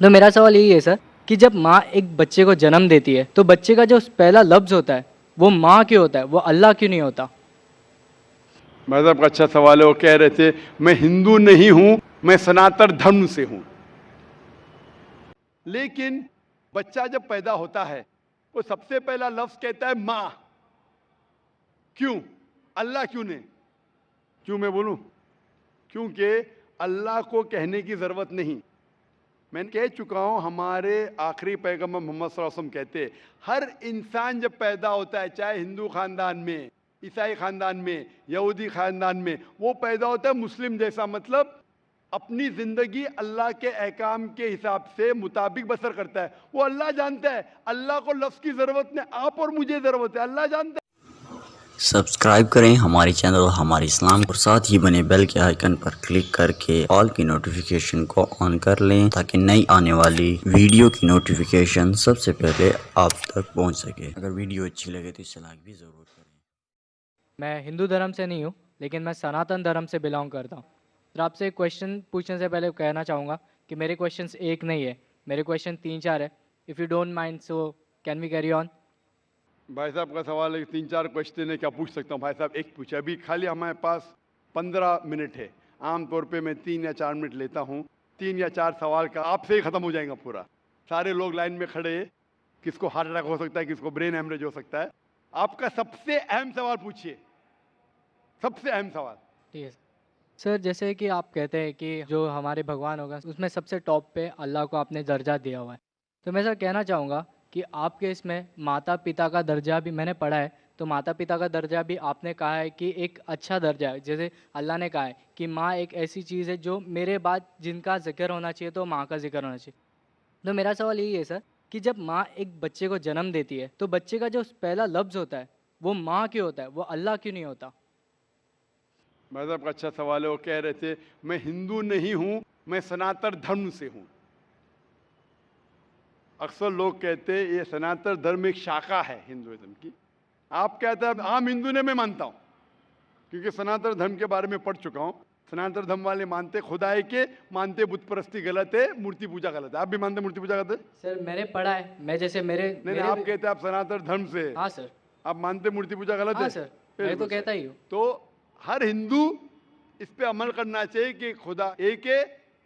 तो मेरा सवाल यही है सर कि जब माँ एक बच्चे को जन्म देती है तो बच्चे का जो पहला लफ्ज़ होता है वो माँ क्यों होता है, वो अल्लाह क्यों नहीं होता? भाई साहब का अच्छा सवाल है। वो कह रहे थे मैं हिंदू नहीं हूं, मैं सनातन धर्म से हूं। लेकिन बच्चा जब पैदा होता है वो सबसे पहला लफ्ज कहता है मां। क्यों? अल्लाह क्यों नहीं? क्यों मैं बोलूं? क्योंकि अल्लाह को कहने की जरूरत नहीं। मैं कह चुका हूं, हमारे आखिरी पैगंबर मोहम्मद सल्लल्लाहु अलैहि वसल्लम कहते हर इंसान जब पैदा होता है, चाहे हिंदू खानदान में, ईसाई खानदान में, यहूदी खानदान में, वो पैदा होता है मुस्लिम जैसा। मतलब अपनी जिंदगी अल्लाह के अहकाम के हिसाब से मुताबिक बसर करता है। वो अल्लाह जानता है, अल्लाह को लफ्ज की जरूरत नहीं, आप और मुझे जरूरत है, अल्लाह जानता है। सब्सक्राइब करें हमारे चैनल हमारे इस्लाम और साथ ही बने बेल के आइकन पर क्लिक करके ऑल की नोटिफिकेशन को ऑन कर लें ताकि नई आने वाली वीडियो की नोटिफिकेशन सबसे पहले आप तक पहुंच सके। अगर वीडियो अच्छी लगे तो इसे लाइक भी ज़रूर करें। मैं हिंदू धर्म से नहीं हूँ, लेकिन मैं सनातन धर्म से बिलोंग करता हूँ। तो आपसे एक क्वेश्चन पूछने से पहले कहना चाहूँगा कि मेरे क्वेश्चंस एक नहीं है, मेरे क्वेश्चन 3-4 है। If you don't mind so can we carry on? भाई साहब का सवाल है, 3-4 क्वेश्चन है, क्या पूछ सकता हूँ? भाई साहब एक पूछे, अभी खाली हमारे पास 15 मिनट है। आमतौर पे मैं 3 या 4 मिनट लेता हूँ। 3 या 4 सवाल का आपसे ही खत्म हो जाएगा पूरा। सारे लोग लाइन में खड़े हैं, किसको हार्ट अटैक हो सकता है, किसको ब्रेन हेमरेज हो सकता है। आपका सबसे अहम सवाल पूछिए, सबसे अहम सवाल। ठीक है सर। जैसे कि आप कहते हैं कि जो हमारे भगवान होगा उसमें सबसे टॉप पे अल्लाह को आपने दर्जा दिया हुआ है। तो मैं सर कहना चाहूँगा कि आपके इसमें माता पिता का दर्जा भी मैंने पढ़ा है, तो माता पिता का दर्जा भी आपने कहा है कि एक अच्छा दर्जा है। जैसे अल्लाह ने कहा है कि माँ एक ऐसी चीज़ है जो मेरे बाद जिनका ज़िक्र होना चाहिए तो माँ का ज़िक्र होना चाहिए। तो मेरा सवाल यही है सर कि जब माँ एक बच्चे को जन्म देती है तो बच्चे का जो पहला लफ्ज़ होता है वो माँ क्यों होता है, वो अल्लाह क्यों नहीं होता? भाई साहब का अच्छा सवाल है। वो कह रहे थे मैं हिंदू नहीं हूं, मैं सनातन धर्म से हूं। अक्सर लोग कहते हैं ये सनातन धर्म एक शाखा है हिंदुइज्म की। आप कहते हैं आम हिंदू ने मैं मानता हूं, क्योंकि सनातन धर्म के बारे में पढ़ चुका हूं। सनातन धर्म वाले मानते खुदा है के, मानते बुत परस्ती गलत है, मूर्ति पूजा गलत है। आप भी मानते मूर्ति पूजा गलत है? सर मैंने पढ़ा है, मैं जैसे मेरे नहीं नहीं, मेरे आप कहते हैं आप सनातन धर्म से हैं। हाँ सर। आप मानते मूर्ति पूजा गलत हाँ है? सर, मैं तो बिल्कुल कहता सही। ही हूँ। तो हर हिंदू इस पे अमल करना चाहिए कि खुदा एक है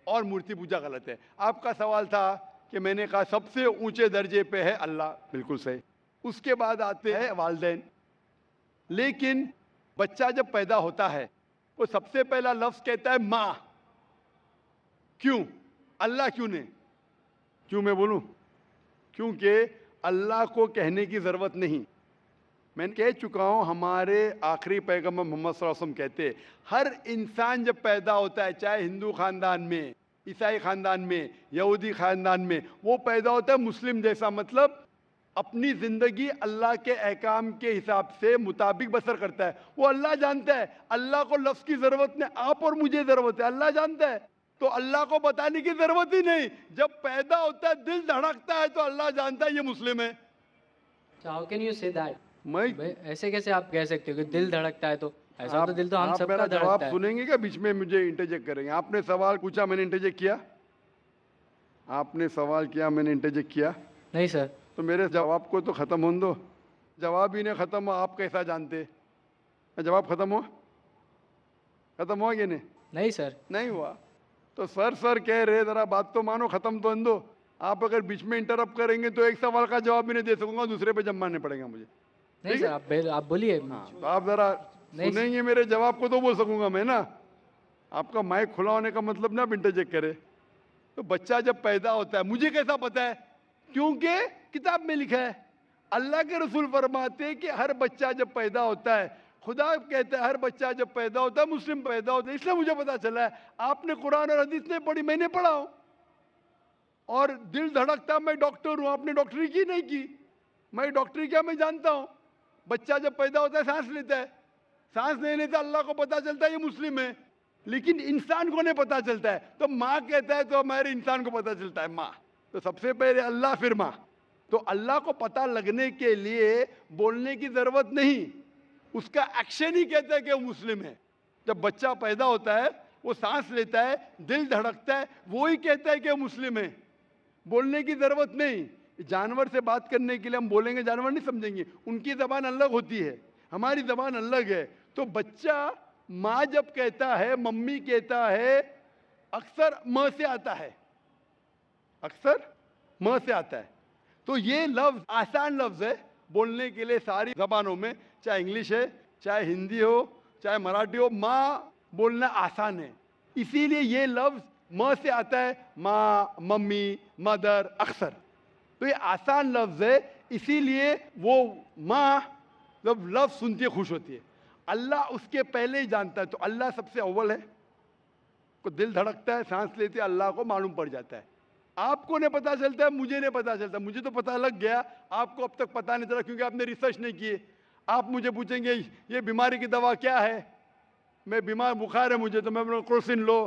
और मूर्ति पूजा गलत है। आपका सवाल था कि मैंने कहा सबसे ऊंचे दर्जे पे है अल्लाह, बिल्कुल सही। उसके बाद आते हैं वालिदैन। लेकिन बच्चा जब पैदा होता है वो सबसे पहला लफ्ज कहता है मां। क्यों? अल्लाह क्यों नहीं? क्यों मैं बोलूं? क्योंकि अल्लाह को कहने की जरूरत नहीं। मैं कह चुका हूं, हमारे आखिरी पैगंबर मोहम्मद सल्लल्लाहु अलैहि वसल्लम कहते हर इंसान जब पैदा होता है, चाहे हिंदू खानदान में, ईसाई खानदान में, यहूदी खानदान में, वो पैदा होता है मुस्लिम जैसा। मतलब अपनी जिंदगी अल्लाह के अहकाम के हिसाब से मुताबिक बसर करता है। वो अल्लाह जानता है, अल्लाह को लफ्ज की जरूरत नहीं, आप और मुझे जरूरत है, अल्लाह जानता है। तो अल्लाह को बताने की जरूरत ही नहीं। जब पैदा होता है, दिल धड़कता है, तो अल्लाह जानता है ये मुस्लिम है। How can you say that? मैं ऐसे कैसे आप कह सकते हो कि दिल धड़कता है? तो ऐसा तो दिल तो हम आप सबका मेरा जवाब धड़कता है। सुनेंगे क्या? बीच में मुझे इंटरजेक्ट करेंगे? आपने सवाल पूछा, मैंने इंटरजेक्ट किया? आपने सवाल किया, मैंने इंटरजेक्ट किया? नहीं सर। तो मेरे जवाब को तो खत्म होने दो। जवाब ही नहीं खत्म हुआ, आप कैसा जानते? जवाब खत्म हुआ? खत्म हुआ कि नहीं? नहीं सर। नहीं हुआ। तो सर कह रहे, जरा बात तो मानो, खत्म तो होने दो। आप अगर बीच में इंटरप्ट करेंगे तो एक सवाल का जवाब भी नहीं दे सकूंगा, दूसरे पे जब मानने पड़ेगा मुझे। नहीं ठीक सर, है? आप बोलिए। हाँ, तो आप जरा नहीं सुनेंगे मेरे जवाब को तो बोल सकूंगा मैं ना। आपका माइक खुला होने का मतलब ना आप इंटरजेक्ट करे। तो बच्चा जब पैदा होता है, मुझे कैसा पता है? क्योंकि किताब में लिखा है। अल्लाह के रसूल फरमाते हैं कि हर बच्चा जब पैदा होता है, खुदा कहता है हर बच्चा जब पैदा होता है मुस्लिम पैदा होता है। इसलिए मुझे पता चला है। आपने कुरान और हदीस नहीं पढ़ी, मैंने पढ़ा हूं। और दिल धड़कता, मैं डॉक्टर हूं, आपने डॉक्टरी की नहीं की। मैं डॉक्टरी क्या, मैं जानता हूं। बच्चा जब पैदा होता है सांस लेता है, सांस लेने से अल्लाह को पता चलता है ये मुस्लिम है। लेकिन इंसान को नहीं पता चलता है। तो माँ कहता है तो हमारे इंसान को पता चलता है माँ। तो सबसे पहले अल्लाह, फिर माँ। तो अल्लाह को पता लगने के लिए बोलने की जरूरत नहीं, उसका एक्शन ही कहता है कि वो मुस्लिम है। जब बच्चा पैदा होता है, वो सांस लेता है, दिल धड़कता है, वो ही कहता है कि वो मुस्लिम है। बोलने की ज़रूरत नहीं। जानवर से बात करने के लिए हम बोलेंगे, जानवर नहीं समझेंगे, उनकी ज़बान अलग होती है, हमारी ज़बान अलग है। तो बच्चा माँ जब कहता है, मम्मी कहता है, अक्सर म से आता है, अक्सर म से आता है। तो ये लफ्ज़ आसान लफ्ज़ है बोलने के लिए सारी ज़बानों में, चाहे इंग्लिश है, चाहे हिंदी हो, चाहे मराठी हो, माँ बोलना आसान है। इसीलिए ये लफ्ज़ म से आता है, माँ, मम्मी, मदर, अक्सर। तो ये आसान लफ्ज़ है, इसीलिए वो माँ जब लफ्ज़ सुनती है खुश होती है। अल्लाह उसके पहले ही जानता है, तो अल्लाह सबसे अव्वल है। को दिल धड़कता है, सांस लेते है, अल्लाह को मालूम पड़ जाता है। आपको नहीं पता चलता है, मुझे नहीं पता चलता। मुझे तो पता लग गया, आपको अब तक पता नहीं चला क्योंकि आपने रिसर्च नहीं किए। आप मुझे पूछेंगे ये बीमारी की दवा क्या है, मैं बीमार, बुखार है मुझे, तो मैं बोलूँगा क्रोसिन लो,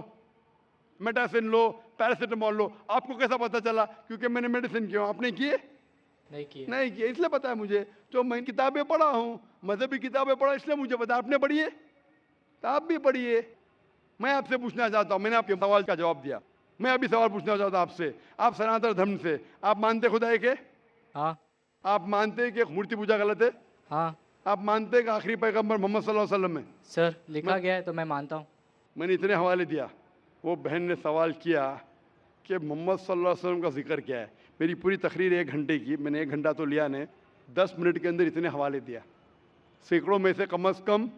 मेटासिन लो, पैरासीटामोल लो। आपको कैसा पता चला? क्योंकि मैंने मेडिसिन किया। आपने किए? नहीं किया। नहीं किया, इसलिए पता है मुझे। तो मैं किताबें पढ़ा हूँ, मजहबी किताबें पढ़ा, इसलिए मुझे पता। आपने पढ़ी है तो आप भी पढ़िए। मैं आपसे पूछना चाहता हूँ, मैंने आपके सवाल का जवाब दिया, मैं अभी सवाल पूछना चाहता हूँ आपसे। आप सनातन धर्म से, आप मानते खुदा एक है? हाँ। आप मानते हैं कि मूर्ति पूजा गलत है? हाँ आप मानते हैं कि आखिरी पैगंबर मोहम्मद सल्लल्लाहु अलैहि वसल्लम है? सर, लिखा गया है तो मैं मानता हूँ। मैंने इतने हवाले दिया, वो बहन ने सवाल किया कि मोहम्मद सल्लल्लाहु अलैहि वसल्लम का जिक्र क्या है। मेरी पूरी तकरीर 1 घंटे की, मैंने 1 घंटा तो लिया नहीं, 10 मिनट के अंदर इतने हवाले दिया। सैकड़ों में से कम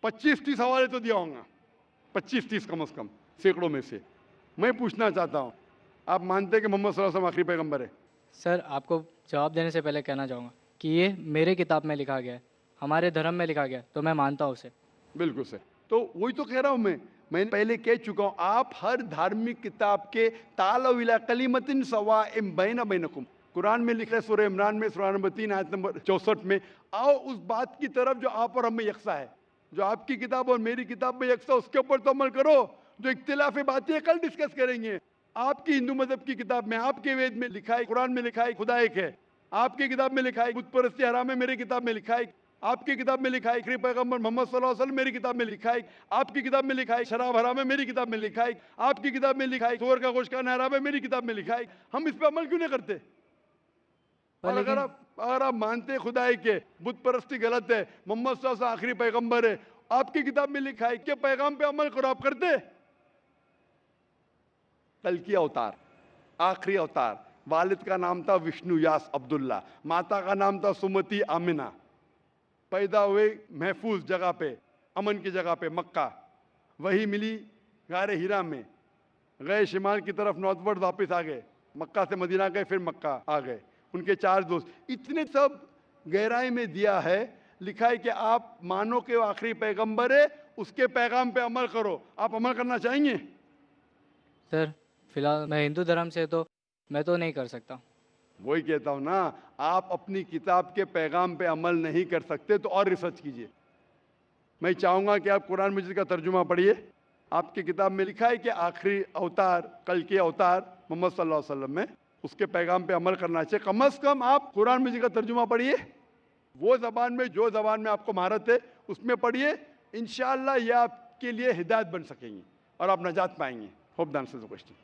25-30 हवाले तो दिया होगा, 25-30 कम से कम, सैकड़ों में से। मैं पूछना चाहता हूँ, आप मानते हैं कि मोहम्मद सल्लल्लाहु अलैहि वसल्लम आखिरी पैगंबर है? सर, आपको जवाब देने से पहले कहना चाहूँगा कि ये मेरे किताब में लिखा गया है, हमारे धर्म में लिखा गया है, तो मैं मानता हूँ उसे। बिल्कुल सर। तो वही तो कह रहा हूँ मैं पहले कह चुका हूँ, आप हर धार्मिक किताब के तालो इला कलिमतिन सवाइम बैना बैनकुम, कुरान में लिखा है सूरह इमरान में सूरह नंबर 3 आयत नंबर 64 में, आओ उस बात की तरफ जो आप और हम में यकसा है। जो आपकी किताब और मेरी किताब में यकसा, उसके ऊपर तो अमल करो। जो इख्तिलाफी बातें कल डिस्कस करेंगे। आपकी हिंदू मजहब की किताब में, आपके वेद में लिखा है, कुरान में लिखा है खुदा एक है। आपकी किताब में लिखा है बुत परस्ती हराम है, मेरी किताब में लिखा है। आपकी किताब में लिखा है आखिरी पैगंबर मोहम्मद सल्लल्लाहु अलैहि वसल्लम, मेरी किताब में लिखा है। आपकी किताब में लिखा है शराब हराम है, मेरी किताब में लिखा है। आपकी किताब में लिखा है सूअर का गोश्त खाना हराम है, मेरी किताब में लिखा है। हम इस पर अमल क्यों नहीं करते? और अगर आप मानते खुदा है कि बुत परस्ती गलत है, मोहम्मद सल्लल्लाहु अलैहि वसल्लम आखिरी पैगंबर है, आपकी किताब में लिखा है कि पैगाम पे अमल करो, आप करते? कल की अवतार, आखिरी अवतार, वालिद का नाम था विष्णु यास अब्दुल्ला, माता का नाम था सुमति आमिना। पैदा हुए महफूज जगह पे, अमन की जगह पे, मक्का। वही मिली गारे हीरा में, गए शिमाल की तरफ नॉर्थवर्ड, वापस आ गए, मक्का से मदीना गए, फिर मक्का आ गए। उनके 4 दोस्त, इतने सब गहराई में दिया है। लिखा है कि आप मानो कि वो आखिरी पैगंबर है, उसके पैगाम पे अमल करो। आप अमल करना चाहेंगे? सर, फिलहाल मैं हिंदू धर्म से, तो मैं तो नहीं कर सकता। वही कहता हूं ना, आप अपनी किताब के पैगाम पे अमल नहीं कर सकते तो और रिसर्च कीजिए। मैं चाहूंगा कि आप कुरान मजीद का तर्जुमा पढ़िए। आपकी किताब में लिखा है कि आखिरी अवतार, कल के अवतार मोहम्मद सल्लल्लाहु अलैहि वसल्लम में, उसके पैगाम पे अमल करना चाहिए। कम से कम आप कुरान मजीद का तर्जुमा पढ़िए, वो ज़बान में, जो ज़बान में आपको महारत है उसमें पढ़िए। इंशाअल्लाह ये आपके लिए हिदायत बन सकेंगी और आप नजात पाएंगे। Hope the answer the question.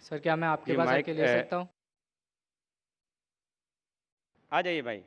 Sir, क्या मैं आपके ये पास माइक आके ले सकता हूँ? आ जाइए भाई।